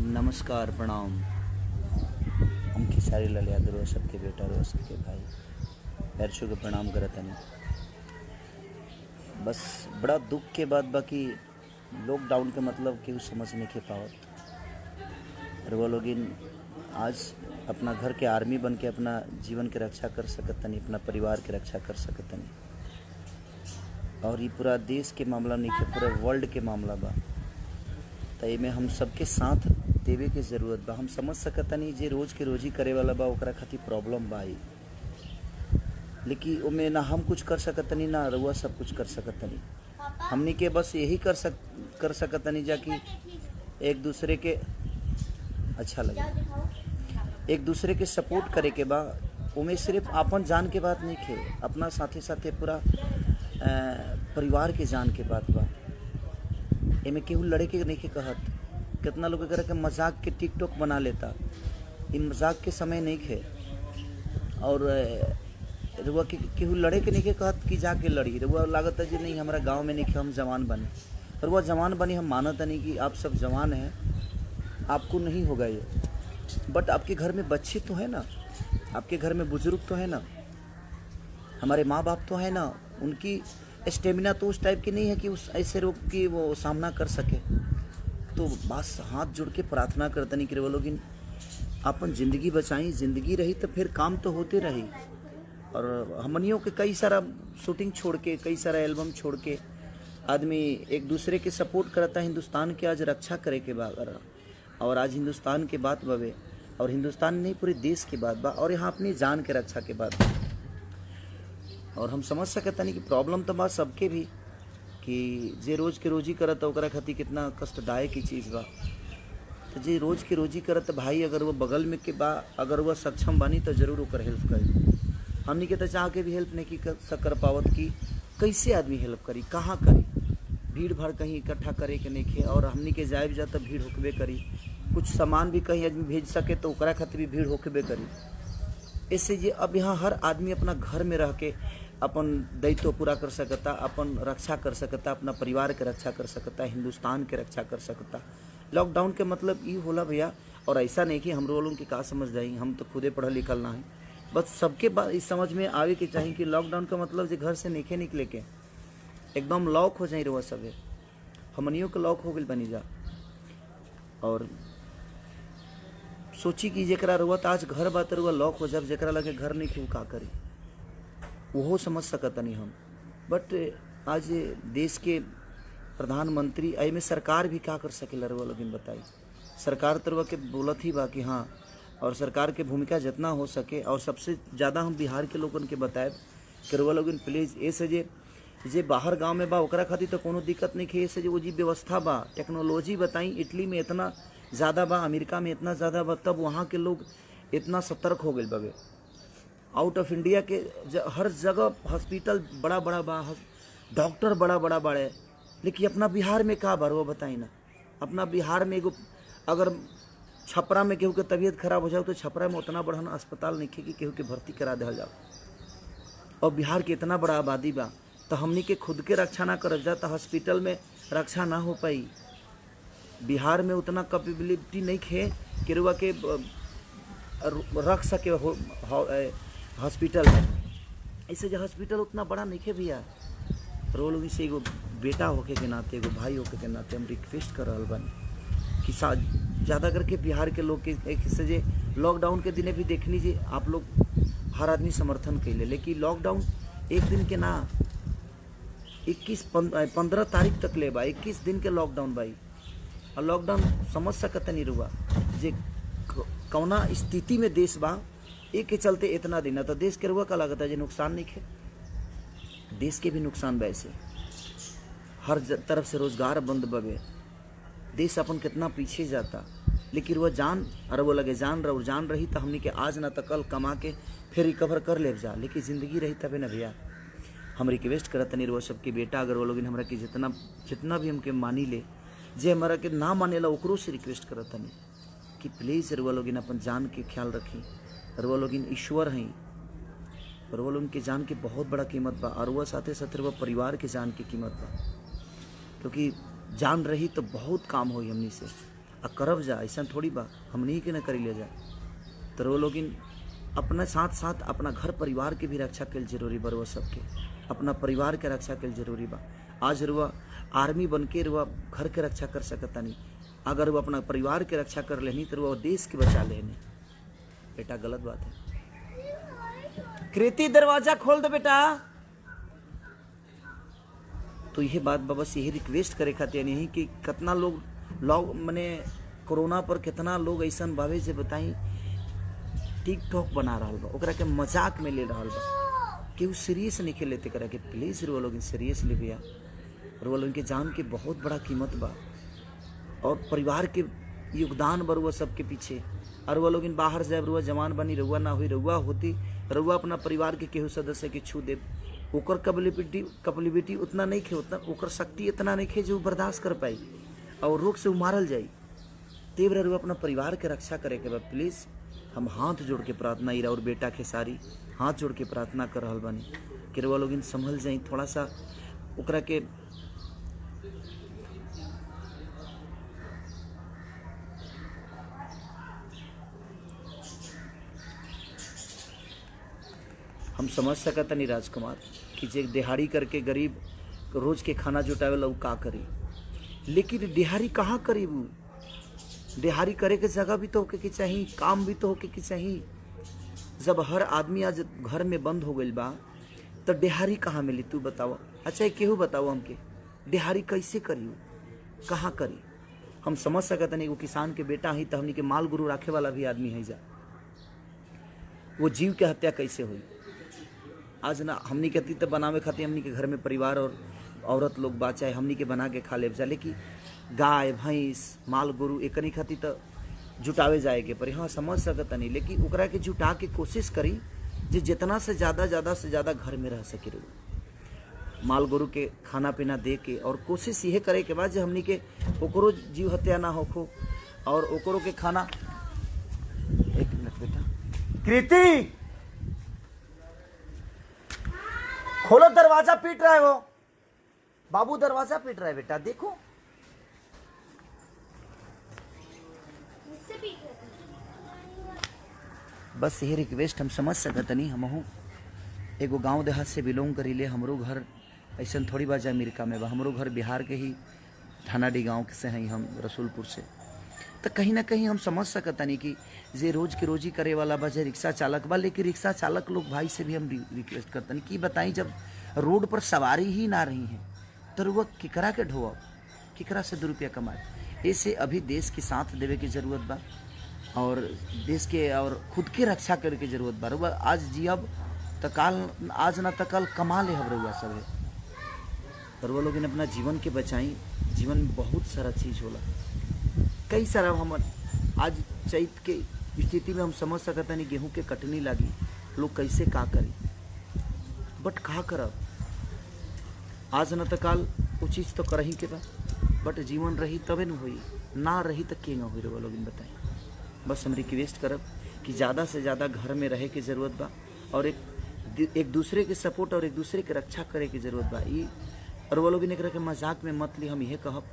नमस्कार प्रणाम। हम खेसारी लाल यादव सबके बेटा रो सबके भाई पैर छू के प्रणाम करत हनी। बस बड़ा दुख के बाद बाकी लॉकडाउन के मतलब केहू समझ नहीं के पावत। वो लोग आज अपना घर के आर्मी बन के अपना जीवन के रक्षा कर सकत तनी, अपना परिवार के रक्षा कर सकत तनी। और ये पूरा देश के मामला नहीं के, पूरे वर्ल्ड के मामला बा। तो एमे हम सबके साथ देवे के ज़रूरत बा। हम समझ सकत नहीं जे रोज के रोजी करे वाला बा ओकरा खातिर प्रॉब्लम बा, लेकिन ओमे ना हम कुछ कर सकत नहीं ना रउआ सब कुछ कर सकत नहीं। हमनी के बस यही कर सकत नहीं जाकि एक दूसरे के अच्छा लगे, एक दूसरे के सपोर्ट करे के बा। ओमे सिर्फ अपन जान के बात नहीं खे, अपना साथे साथे पूरा परिवार के जान के बात बा। एमे केहू लड़े के नहीं के कहत। कितना लोग अगर के मजाक के टिकटॉक बना लेता, इन मजाक के समय नहीं खे। और रुआ के केहू लड़े के नहीं के कहत कि जाके लड़ी। रुआ लागत है जी नहीं हमारा गांव में नहीं खे, हम जवान बने। रुआ जवान बनी, हम मानत नहीं कि आप सब जवान हैं, आपको नहीं होगा ये। बट आपके घर में बच्चे तो है ना, आपके घर में बुजुर्ग तो है ना, हमारे माँ बाप तो है ना। उनकी स्टेमिना तो उस टाइप की नहीं है कि उस ऐसे रोग की वो सामना कर सके। तो बस हाथ जोड़ के प्रार्थना करते नहीं कि वो लोग अपन ज़िंदगी बचाई। ज़िंदगी रही तो फिर काम तो होते रही। और हमनियों के कई सारा शूटिंग छोड़ के, कई सारा एल्बम छोड़ के आदमी एक दूसरे के सपोर्ट करता है। हिंदुस्तान के आज रक्षा करे के बाद, और आज हिंदुस्तान के बात बवे, और हिंदुस्तान नहीं पूरे देश की बात बा, और यहाँ अपनी जान के रक्षा के बात। और हम समझ सकते नहीं कि प्रॉब्लम तो बात सबके भी कि जे रोज के रोजी करत ओकरा खातिर कितना कष्टदायक की चीज़ बा। तो जे रोज के रोजी करत भाई, अगर वो बगल में के बा, अगर वह सक्षम बानी तो जरूर ओकर हेल्प करी। हमनी के तो चाह के भी हेल्प नहीं कर पावत कि कैसे आदमी हेल्प करी, कहाँ करी। भीड़ भाड़ कहीं इकट्ठा करे के नहीं खे, और हमनी के जाए भी जा तो भीड़ होकबे करी। कुछ सामान भी कहीं आदमी भेज सके तो ओकरा खातिर भी भीड़ होकबे करी। इससे ये अब यहाँ हर आदमी अपना घर में रह के अपन दायित्व पूरा कर सकता, अपन रक्षा कर सकता, अपना परिवार के रक्षा कर सकता, हिंदुस्तान के रक्षा कर सकता। लॉकडाउन के मतलब ये होला भैया। और ऐसा नहीं कि हम लोगों की का समझ जाएंगे, हम तो खुदे पढ़ल लिखल ना है। बस सबके बात इस समझ में आवे के चाहिए कि लॉकडाउन का मतलब जो घर से नहीं निकले के एकदम लॉक हो जाए रहुआ सब। हमनियों के लॉक हो गई बनी जा। और सोची कि जरा रुआ आज घर बात रुआ लॉक हो जब जरा लगे घर नहीं क्यों का करी, वो समझ सकता नहीं हम। बट आज देश के प्रधानमंत्री आई में सरकार भी क्या कर सकेला रुआ लोग बताई। सरकार तो रुआ के बोलत ही बा कि हाँ, और सरकार के भूमिका जितना हो सके। और सबसे ज़्यादा हम बिहार के लोगन के बताए कि रुआ लोग प्लीज़ ऐसे जे बाहर गांव में बा ओकरा खातिर तो कोनो दिक्कत नहीं है। ऐसे जो जी व्यवस्था बा, टेक्नोलॉजी बताई, इटली में इतना ज़्यादा बा, अमेरिका में इतना ज़्यादा बा, तब वहाँ के लोग इतना सतर्क हो गए बगे। आउट ऑफ इंडिया के हर जगह हॉस्पिटल बड़ा बड़ा बा, डॉक्टर बड़ा बड़ा बड़े। लेकिन अपना बिहार में का बार वो बताई ना। अपना बिहार में एगो अगर छपरा में केहू के तबीयत खराब हो जाओ तो छपरा में उतना बड़ा अस्पताल नहीं कि केहू के भर्ती करा दिया जाओ। और बिहार के इतना बड़ा आबादी बा, तो हमनी के खुद के रक्षा ना कर जा तो हॉस्पिटल में रक्षा ना हो पाई। बिहार में उतना कैपेबिलिटी नहीं है कि रुआ के रख सके हॉस्पिटल में। ऐसे जो हॉस्पिटल उतना बड़ा नहीं है भैया। रो लोग से एगो बेटा होके के नाते, एगो भाई होके के नाते हम रिक्वेस्ट कर रहा बनी कि ज़्यादा करके बिहार के लोग के एक हिस्से जे लॉकडाउन के दिने भी देख लीजिए आप लोग, हर आदमी समर्थन कैले। लेकिन लॉकडाउन एक दिन के ना 15 तारीख तक ले बा, 21 दिन के लॉकडाउन भाई। और लॉकडाउन समझ सकता नहीं रुआ जे कौना स्थिति में देश बा, एक के चलते इतना दिन। तो देश के रुआ का लागत है जो नुकसान नहीं है, देश के भी नुकसान वैसे। हर तरफ से रोजगार बंद बगे, देश अपन कितना पीछे जाता। लेकिन वह जान और वो लगे जान रही तो हमने के आज ना तो कल कमा के फिर रिकवर कर ले जा। लेकिन ज़िंदगी रही तबे ना भैया। हम रिक्वेस्ट करत नहीं रुआ सबके बेटा, अगर वो लोग हमारा के जितना भी हमके मानी ले, जे हमारा के ना मानेला ओकरो से रिक्वेस्ट करत नहीं कि प्लीज़ रुआ लोग अपन जान के ख्याल रखी। रुआ लोग ईश्वर हैं, और वो लोग के जान की बहुत बड़ा कीमत बा। और वह साथे साथे वह परिवार के जान की कीमत बा, क्योंकि जान रही तो बहुत काम होई हमनी से। आ करब जा, ऐसा थोड़ी बा हमनी के न करी ले जा। तो वो लोग अपना साथ साथ अपना घर परिवार के भी रक्षा कल जरूरी बा। रुआ सबके अपना परिवार के रक्षा कल जरूरी बा। आज रुआ आर्मी बन के रुआ घर के रक्षा कर सकता नहीं, अगर वो अपना परिवार के रक्षा कर लेनी तो वो देश के बचा लेनी। बेटा गलत बात है। कृति दरवाजा खोल दे बेटा। तो यही बात बा, बस यही रिक्वेस्ट करे खातिर नहीं कि कितना लोग मने कोरोना पर कितना लोग ऐसा भावे से बताई टिकटॉक बना रहा बा, ओकरा के मजाक में ले रहा बा, कि वो सीरियस नहीं लेते करा के। प्लीज रुआ लोग सीरियसली भैया, रुआ लोग के जान के बहुत बड़ा कीमत बा और परिवार के योगदान बा रुआ सबके पीछे। और रुआ लोग बाहर जाए रुआ जवान बनी रुआ ना हुई रुआ होती रुआ अपना परिवार के केहू सदस्य के छू दे, ओकर कैपेबिलिटी उतना नहीं खे, उतना ओकर शक्ति इतना नहीं खे जो बर्दाश्त कर पाई और रोग से उमारल जाई। तेवरा रुआ अपना परिवार के रक्षा करे के बा। प्लीज हम हाथ जोड़ के प्रार्थना इरा और बेटा के सारी हाथ जोड़ के प्रार्थना कर रहल बानी कि रुआ लोग संभल जाई, थोड़ा सा ओकरा के हम समझ सकता नहीं राजकुमार कि जे दिहाड़ी करके गरीब रोज के खाना जुटावे ला का करी, लेकिन दिहाड़ी कहाँ करी? वो दिहाड़ी करे के जगह भी तो होके की चाहिए, काम भी तो होके की चाहिए। जब हर आदमी आज घर में बंद हो गई बा तो दिहाड़ी कहाँ मिली? तू बताओ। अच्छा केहू बताओ हमके दिहाड़ी कैसे करी, कहाँ करी? हम समझ सकता नहीं वो किसान के बेटा ही तो हमनी के माल गुरु रखे वाला भी आदमी है जा, वो जीव के हत्या कैसे हुई? आज ना हमनी के अतीत बनावे खातिर हमनी के घर में परिवार और औरत लोग बा, चाहे हमनी के बना के खा ले जा, लेकिन गाय भैंस माल गुरु एकनी खातिर तो जुटावे जाए के पर। हाँ समझ सकता नहीं, लेकिन ओकरा के जुटा के कोशिश करी जे जितना से ज़्यादा घर में रह सके रहो, माल गुरु के खाना पीना दे के। और कोशिश ये करे के बाद जो हमनी के ओकरो जीव हत्या ना होखो और ओकरो के खाना। एक मिनट बेटा, कृति खोलो, दरवाजा पीट रहा है वो बाबू, दरवाजा पीट रहा है बेटा, देखो। बस यही रिक्वेस्ट हम समझ सकत नहीं। हम एगो गांव देहात से बिलोंग करीले, हमरो घर ऐसा थोड़ी बाजा अमेरिका में बा, हमरो घर बिहार के ही थानाडी गांव से हैं हम, रसूलपुर से। तो कहीं ना कहीं हम समझ सकता नहीं कि जे रोज के रोजी करे वाला बा, जे रिक्शा चालक बा, लेकिन रिक्शा चालक लोग भाई से भी हम रिक्वेस्ट करते नहीं कि बताई जब रोड पर सवारी ही ना रही है तो वो किकरा के ढोआ, किकरा से 2 रुपया कमाए। ऐसे अभी देश के साथ देवे की जरूरत बा और देश के और खुद के रक्षा करे की जरूरत बा। रुआ आज जियब तो काल, आज ना तो कल कमा ले हम रुआ सब। और वो लोग अपना जीवन के बचाई। जीवन में बहुत सारा चीज़ होला, कई सारा। हम आज चैत के स्थिति में हम समझ सकता नहीं गेहूं के कटनी लगी, लोग कैसे का करी, बट का करब? आज न तो काल वो चीज़ तो कर ही के बा, बट जीवन रही तबे न होई, ना रही तो के न होई। वो लोग बताएं। बस हम रिक्वेस्ट करब कि ज़्यादा से ज़्यादा घर में रहे की ज़रूरत बा और एक दूसरे के सपोर्ट और एक दूसरे के रक्षा करे की ज़रूरत बा। ये और वो लोग ने के मजाक में मत ली, हम यह कहब।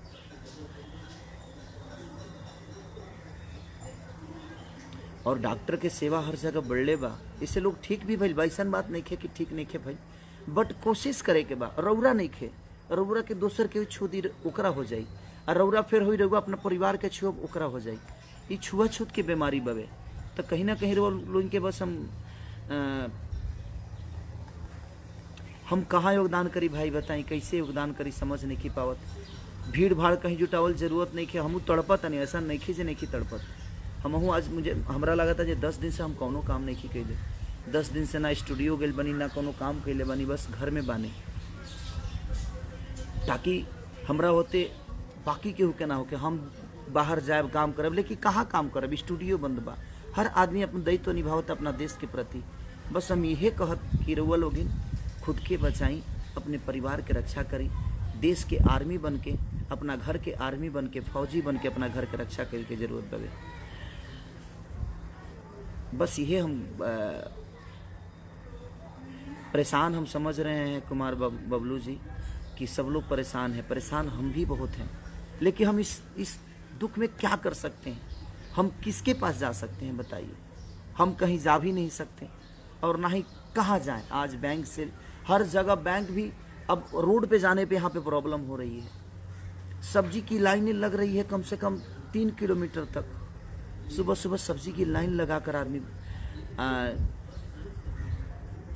और डॉक्टर के सेवा हर जगह बढ़ले बा, इससे लोग ठीक भी भइल बा, ऐसा बात नहीं खे कि ठीक नहीं खे भाई, बट कोशिश करे के बा। रौरा नहीं खे, रौरा के दोसर के छू दी ओकरा हो जाई, और रौरा फिर हुई रौरा अपना परिवार के छुअब ओकरा हो जाई। ये छुआछूत के बीमारी बवे। तो कहीं ना कहीं लोग के बस हम कहाँ योगदान करी भाई बताई, कैसे योगदान करी समझ नहीं की पावत। भीड़ भाड़ कहीं जुटावल जरूरत नहीं खे, हमू तड़पत नहीं, ऐसा नहीं खे जे नहीं तड़पत। हमहू आज हमरा लगा था 10 दिन से हम कोनो काम नहीं कैले, 10 दिन से ना स्टूडियो गए बनी ना कोनो काम कैले बनी, बस घर में बानी, ताकि हमरा होते बाकी केहू के ना होके हम बाहर जाए काम करब। लेकिन कहाँ काम करब, स्टूडियो बंद बा। हर आदमी अपन दायित्व निभावत अपना देश के प्रति। बस हम यही कहत कि रउआ लोग खुद के बचाई, अपने परिवार के रक्षा करी, देश के आर्मी बन के, अपना घर के आर्मी बन के, फौजी बन के अपना घर के रक्षा करे के जरूरत बवे। बस यही हम परेशान हम समझ रहे हैं कुमार बबलू जी कि सब लोग परेशान हैं, परेशान हम भी बहुत हैं, लेकिन हम इस दुख में क्या कर सकते हैं? हम किसके पास जा सकते हैं बताइए? हम कहीं जा भी नहीं सकते और ना ही कहाँ जाएं। आज बैंक से हर जगह बैंक भी अब रोड पे जाने पे यहाँ पे प्रॉब्लम हो रही है। सब्जी की लाइनें लग रही है कम से कम 3 किलोमीटर तक। सुबह सुबह सब्जी की लाइन लगाकर आदमी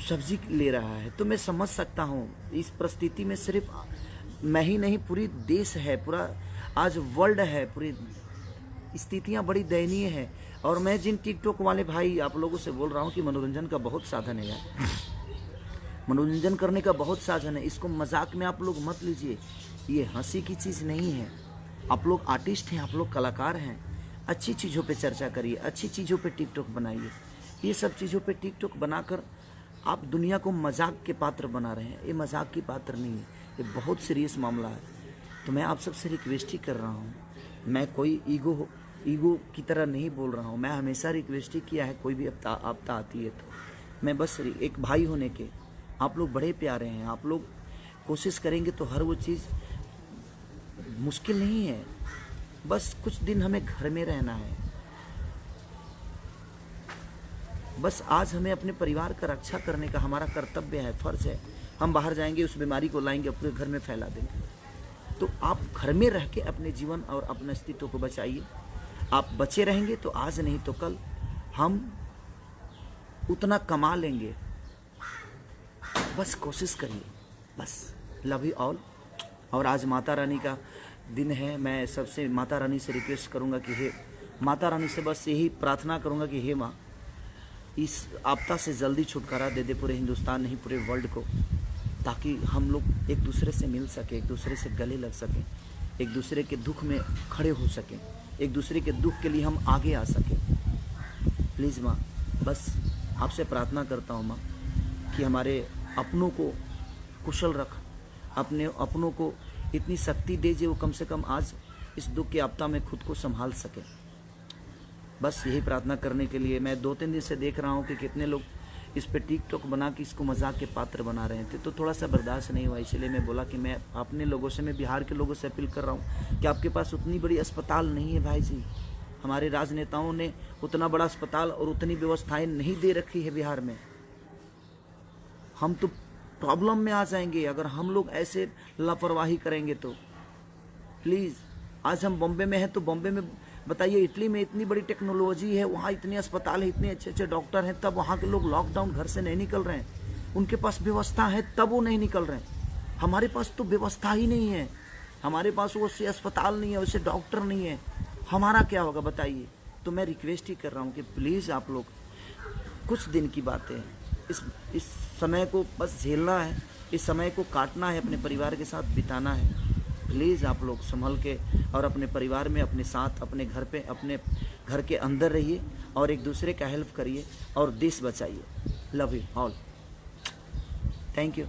सब्जी ले रहा है। तो मैं समझ सकता हूँ इस परिस्थिति में सिर्फ मैं ही नहीं, पूरी देश है, पूरा आज वर्ल्ड है, पूरी स्थितियाँ बड़ी दयनीय है। और मैं जिन टिकटॉक वाले भाई आप लोगों से बोल रहा हूँ कि मनोरंजन का बहुत साधन है यार, मनोरंजन करने का बहुत साधन है। इसको मजाक में आप लोग मत लीजिए, ये हंसी की चीज़ नहीं है। आप लोग आर्टिस्ट हैं, आप लोग कलाकार हैं, अच्छी चीज़ों पे चर्चा करिए, अच्छी चीज़ों पे टिकटॉक बनाइए। ये सब चीज़ों पे टिकटॉक बनाकर आप दुनिया को मजाक के पात्र बना रहे हैं। ये मजाक की पात्र नहीं है, ये बहुत सीरियस मामला है। तो मैं आप सबसे रिक्वेस्ट ही कर रहा हूँ, मैं कोई ईगो की तरह नहीं बोल रहा हूँ। मैं हमेशा रिक्वेस्ट ही किया है, कोई भी आपदा आती है तो मैं बस एक भाई होने के, आप लोग बड़े प्यारे हैं, आप लोग कोशिश करेंगे तो हर वो चीज़ मुश्किल नहीं है। बस कुछ दिन हमें घर में रहना है। बस आज हमें अपने परिवार का रक्षा करने का हमारा कर्तव्य है, फर्ज है। हम बाहर जाएंगे, उस बीमारी को लाएंगे, अपने घर में फैला देंगे। तो आप घर में रह के अपने जीवन और अपने अस्तित्व को बचाइए। आप बचे रहेंगे तो आज नहीं तो कल हम उतना कमा लेंगे। बस कोशिश करिए, बस। Love you all. और आज माता रानी का दिन है। मैं सबसे माता रानी से रिक्वेस्ट करूंगा कि हे माता रानी से बस यही प्रार्थना करूंगा कि हे माँ, इस आपदा से जल्दी छुटकारा दे दे पूरे हिंदुस्तान, नहीं पूरे वर्ल्ड को, ताकि हम लोग एक दूसरे से मिल सके, एक दूसरे से गले लग सकें, एक दूसरे के दुख में खड़े हो सकें, एक दूसरे के दुख के लिए हम आगे आ सकें। प्लीज़ माँ, बस आपसे प्रार्थना करता हूँ माँ कि हमारे अपनों को कुशल रख, अपने अपनों को इतनी शक्ति दे जो वो कम से कम आज इस दुख के आपदा में खुद को संभाल सके। बस यही प्रार्थना करने के लिए मैं 2-3 दिन से देख रहा हूँ कि कितने लोग इस पे टिकटॉक बना के इसको मजाक के पात्र बना रहे थे, तो थोड़ा सा बर्दाश्त नहीं हुआ। इसलिए मैं बोला कि मैं अपने लोगों से, मैं बिहार के लोगों से अपील कर रहा हूँ कि आपके पास उतनी बड़ी अस्पताल नहीं है भाई जी। हमारे राजनेताओं ने उतना बड़ा अस्पताल और उतनी व्यवस्थाएं नहीं दे रखी है बिहार में। हम तो प्रॉब्लम में आ जाएंगे अगर हम लोग ऐसे लापरवाही करेंगे तो। प्लीज़, आज हम बॉम्बे में हैं तो बॉम्बे में बताइए, इटली में इतनी बड़ी टेक्नोलॉजी है, वहाँ इतने अस्पताल है, इतने अच्छे अच्छे डॉक्टर हैं, तब वहाँ के लोग लॉकडाउन घर से नहीं निकल रहे हैं। उनके पास व्यवस्था है तब वो नहीं निकल रहे हैं। हमारे पास तो व्यवस्था ही नहीं है, हमारे पास वैसे अस्पताल नहीं है, वैसे डॉक्टर नहीं है, हमारा क्या होगा बताइए। तो मैं रिक्वेस्ट ही कर रहा हूँ कि प्लीज़ आप लोग, कुछ दिन की बातें हैं, इस समय को बस झेलना है, इस समय को काटना है, अपने परिवार के साथ बिताना है। प्लीज़ आप लोग संभल के और अपने परिवार में, अपने साथ, अपने घर पे, अपने घर के अंदर रहिए और एक दूसरे का हेल्प करिए और देश बचाइए। Love you all. Thank you.